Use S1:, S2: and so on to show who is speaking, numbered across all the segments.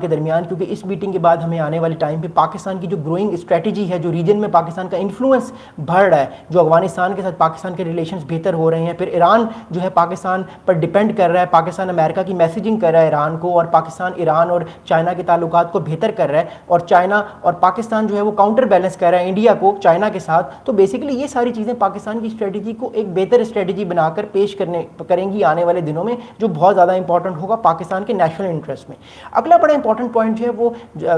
S1: کے درمیان، کیونکہ اس میٹنگ کے بعد ہمیں آنے والے ٹائم پہ پاکستان کی جو گروئنگ اسٹریٹجی ہے، جو ریجن میں پاکستان کا انفلوئنس بڑھ رہا ہے، جو افغانستان کے ساتھ پاکستان کے ریلیشنز بہتر ہو رہے ہیں، پھر ایران جو ہے پاکستان پر ڈیپینڈ کر رہا ہے، پاکستان امریکہ کی میسیجنگ کر رہا ہے ایران کو، اور پاکستان ایران اور چائنا کے تعلقات کو بہتر کر رہا ہے، اور چائنا اور پاکستان جو ہے وہ کاؤنٹر بیلنس کر رہا ہے انڈیا کو چائنا کے ساتھ. تو بیسیکلی یہ ساری چیزیں پاکستان کی اسٹریٹجی کو ایک بہتر اسٹریٹجی بنا کر پیش کریں گی آنے والے دنوں میں، جو بہت زیادہ امپورٹنٹ ہوگا پاکستان کے نیشنل انٹرسٹ میں. اگلا بڑا امپورٹنٹ پوائنٹ جو ہے وہ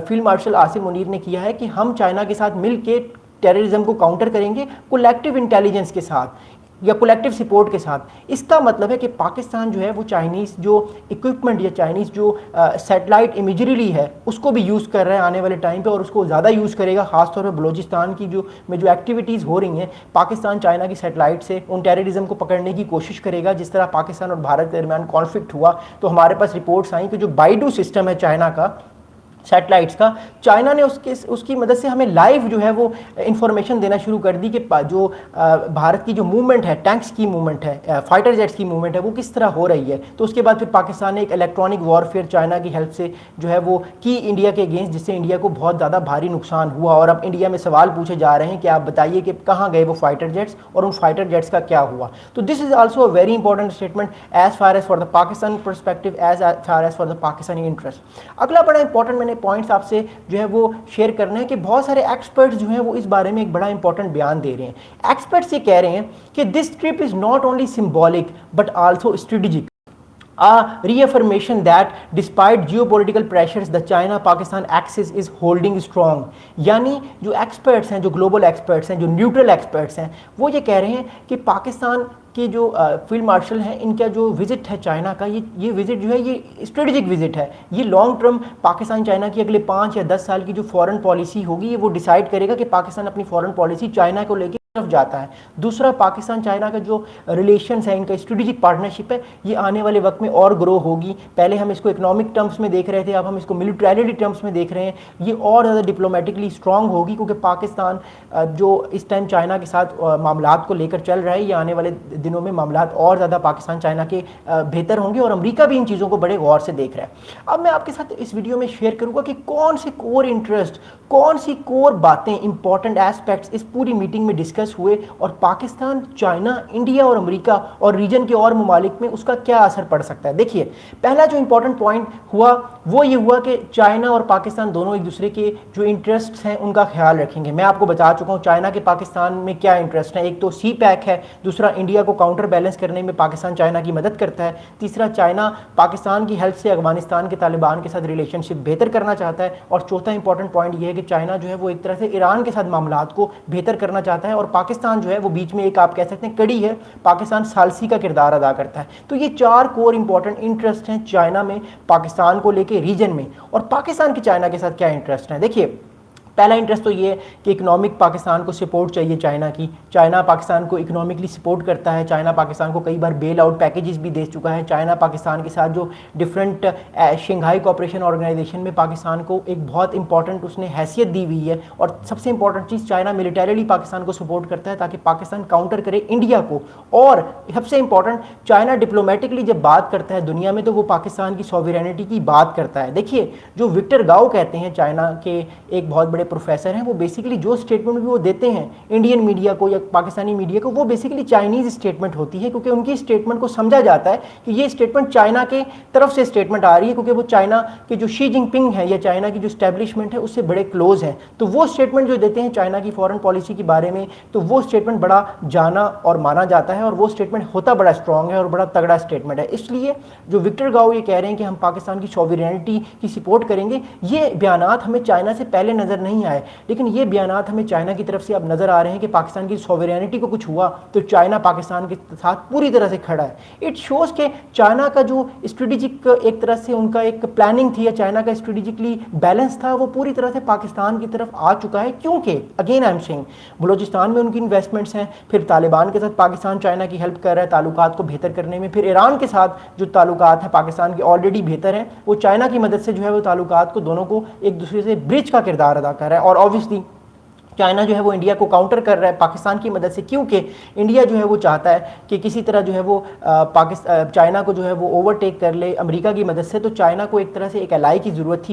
S1: فیلڈ مارشل عاصم منیر نے کیا ہے کہ ہم چائنا کے ساتھ مل کے ٹیررزم کو کاؤنٹر کریں گے کولیکٹیو انٹیلیجنس کے ساتھ یا کولیکٹیو سپورٹ کے ساتھ. اس کا مطلب ہے کہ پاکستان جو ہے وہ چائنیز جو اکوپمنٹ یا چائنیز جو سیٹلائٹ امیجری ہے اس کو بھی یوز کر رہا ہے آنے والے ٹائم پہ، اور اس کو زیادہ یوز کرے گا، خاص طور پہ بلوچستان کی جو ایکٹیویٹیز ہو رہی ہیں. پاکستان چائنا کی سیٹلائٹ سے ان ٹیررزم کو پکڑنے کی کوشش کرے گا. جس طرح پاکستان اور بھارت کے درمیان کانفلکٹ ہوا تو ہمارے پاس رپورٹس آئیں کہ جو بائیڈو سسٹم ہے چائنا کا سیٹلائٹس کا، چائنا نے اس کی مدد سے ہمیں لائیو جو ہے وہ انفارمیشن دینا شروع کر دی کہ جو بھارت کی جو موومنٹ ہے، ٹینکس کی موومنٹ ہے، فائٹر جیٹس کی موومنٹ ہے، وہ کس طرح ہو رہی ہے. تو اس کے بعد پھر پاکستان نے ایک الیکٹرانک وارفیئر چائنا کی ہیلپ سے جو ہے وہ کی انڈیا کے اگینسٹ، جس سے انڈیا کو بہت زیادہ بھاری نقصان ہوا. اور اب انڈیا میں سوال پوچھے جا رہے ہیں کہ آپ بتائیے کہ کہاں گئے وہ فائٹر جیٹس اور ان فائٹر جیٹس کا کیا ہوا. تو this is also a very important statement as far as for the Pakistan perspective, as far as for the Pakistani interest. اگلا بڑا امپورٹنٹ میں نے پوائنٹس آپ سے جو ہے وہ شیئر کرنا ہے کہ بہت سارے ایکسپرٹس جو ہیں وہ اس بارے میں ایک بڑا امپورٹنٹ بیان دے رہے ہیں. ایکسپرٹس یہ کہہ رہے ہیں کہ this trip is not only symbolic but also strategic. A reaffirmation that despite geopolitical pressures the China-Pakistan axis is holding strong. یعنی جو ایکسپرٹس ہیں، جو گلوبل ایکسپرٹس ہیں، جو نیوٹرل ایکسپرٹس ہیں، وہ یہ کہہ رہے ہیں کہ پاکستان کے جو فیلڈ مارشل ہیں، ان کا جو وزٹ ہے چائنا کا، یہ وزٹ جو ہے یہ اسٹریٹجک وزٹ ہے. یہ لانگ ٹرم پاکستان چائنا کی اگلے 5 یا 10 سال کی جو فورن پالیسی ہوگی، یہ وہ ڈیسائیڈ کرے گا کہ پاکستان اپنی فورن پالیسی چائنا کو لے کے طرف جاتا ہے. دوسرا، پاکستان چائنا کا جو ریلیشنز ہیں، ان کا اسٹریٹجک پارٹنرشپ ہے، یہ آنے والے وقت میں اور گرو ہوگی. پہلے ہم اس کو اکنامک ٹرمز میں دیکھ رہے تھے، اب ہم اس کو ملٹریلٹی ٹرمز میں دیکھ رہے ہیں. یہ اور زیادہ ڈپلومیٹکلی اسٹرانگ ہوگی، کیونکہ پاکستان جو اس ٹائم چائنا کے ساتھ معاملات کو لے کر چل رہا ہے، یہ آنے والے دنوں میں معاملات اور زیادہ پاکستان چائنا کے بہتر ہوں گے، اور امریکہ بھی ان چیزوں کو بڑے غور سے دیکھ رہا ہے. اب میں آپ کے ساتھ اس ویڈیو میں شیئر کروں گا کہ کون سے کور انٹرسٹ، کون سی کور باتیں، امپورٹنٹ ایسپیکٹس اس پوری میٹنگ میں ڈسکس ہوئے، اور پاکستان، چائنا، انڈیا اور امریکہ اور ریجن کے اور ممالک میں اس کا کیا اثر پڑ سکتا ہے. دیکھیے، پہلا جو امپورٹنٹ پوائنٹ ہوا وہ یہ ہوا کہ چائنا اور پاکستان دونوں ایک دوسرے کے جو انٹرسٹس ہیں ان کا خیال رکھیں گے. میں آپ کو بتا چکا ہوں چائنا کے پاکستان میں کیا انٹرسٹ ہے. ایک تو سی پیک ہے، دوسرا انڈیا کو کاؤنٹر بیلنس کرنے میں پاکستان چائنا کی مدد کرتا ہے، تیسرا چائنا پاکستان کی ہیلپ سے افغانستان کے طالبان کے ساتھ ریلیشن شپ بہتر کرنا چاہتا ہے، اور چوتھا امپورٹنٹ پوائنٹ یہ ہے کہ چائنا جو ہے وہ ایک طرح سے ایران کے ساتھ معاملات کو بہتر کرنا چاہتا ہے، اور پاکستان جو ہے وہ بیچ میں ایک آپ کہہ سکتے ہیں کڑی ہے، پاکستان ثالثی کا کردار ادا کرتا ہے. تو یہ 4 کور امپورٹنٹ انٹرسٹ ہیں چائنا میں پاکستان کو لے کے ریجن میں. اور پاکستان کے چائنا کے ساتھ کیا انٹرسٹ ہیں؟ دیکھیے، پہلا انٹرسٹ تو یہ ہے کہ اکنامک پاکستان کو سپورٹ چاہیے چائنا کی. چائنا پاکستان کو اکنامکلی سپورٹ کرتا ہے. چائنا پاکستان کو کئی بار بیل آؤٹ پیکیجز بھی دے چکا ہے. چائنا پاکستان کے ساتھ جو ڈفرینٹ شنگھائی کوآپریشن آرگنائزیشن میں پاکستان کو ایک بہت امپورٹنٹ اس نے حیثیت دی ہوئی ہے. اور سب سے امپورٹنٹ چیز، چائنا ملیٹریلی پاکستان کو سپورٹ کرتا ہے تاکہ پاکستان کاؤنٹر کرے انڈیا کو. اور سب سے امپورٹنٹ، چائنا ڈپلومیٹکلی جب بات کرتا ہے دنیا میں تو وہ پاکستان کی سوورینٹی کی بات کرتا ہے. دیکھیے، جو وکٹر گاؤ کہتے ہیں چائنا کے ایک بہت بڑے پروفیسر ہیں، وہ بیسیکلی جو اسٹیٹمنٹ بھی وہ دیتے ہیں انڈین میڈیا کو یا پاکستانی میڈیا کو، وہ بیسیکلی چائنیز اسٹیٹمنٹ ہوتی ہے، کیونکہ ان کی اسٹیٹمنٹ کو سمجھا جاتا ہے کہ یہ اسٹیٹمنٹ چائنا کے طرف سے اسٹیٹمنٹ آ رہی ہے، کیونکہ وہ چائنا کے جو شی جن پنگ ہے یا چائنا کی جو اسٹیبلشمنٹ ہے اس سے بڑے کلوز ہیں. تو وہ اسٹیٹمنٹ جو دیتے ہیں چائنا کی فورن پالیسی کے بارے میں، تو وہ اسٹیٹمنٹ بڑا جانا اور مانا جاتا ہے، اور وہ اسٹیٹمنٹ ہوتا بڑا اسٹرانگ ہے اور بڑا تگڑا اسٹیٹمنٹ ہے. اس لیے جو وکٹر گاؤ یہ کہہ رہے ہیں کہ ہم پاکستان کی سوورینٹی کی سپورٹ کریں گے، یہ بیانات ہمیں چائنا سے پہلے نظر نہیں آئے، لیکن یہ بیانات ہمیں چائنا کی طرف سے اب نظر آ رہے ہیں کہ پاکستان کی سوورینٹی کو کچھ ہوا تو چائنا پاکستان کے ساتھ پوری طرح سے کھڑا ہے. اٹ شوز کہ چائنا کا جو اسٹریٹجک ایک طرح سے ان کا ایک پلاننگ تھی، یا چائنا کا اسٹریٹجکلی بیلنس تھا، وہ پوری طرح سے پاکستان کی طرف آ چکا ہے. کیونکہ again I am seeing, Balochistan میں ان کی انویسٹمنٹس ہیں، پھر طالبان کے ساتھ پاکستان چائنا کی ہیلپ کر رہا ہے تعلقات کو بہتر کرنے میں، پھر ایران کے ساتھ جو تعلقات ہیں پاکستان کے آلریڈی بہتر ہیں، وہ چائنا کی مدد سے جو ہے وہ تعلقات کو دونوں کو ایک دوسرے سے برج کا کردار ادا کر رہا ہے. اور آبویسلی چائنا جو ہے وہ انڈیا کو کاؤنٹر کر رہا ہے پاکستان کی مدد سے، کیونکہ انڈیا جو ہے وہ چاہتا ہے کہ کسی طرح جو ہے وہ چائنا کو جو ہے وہ اوورٹیک کر لے امریکہ کی مدد سے. تو چائنا کو ایک طرح سے ایک الائی کی ضرورت تھی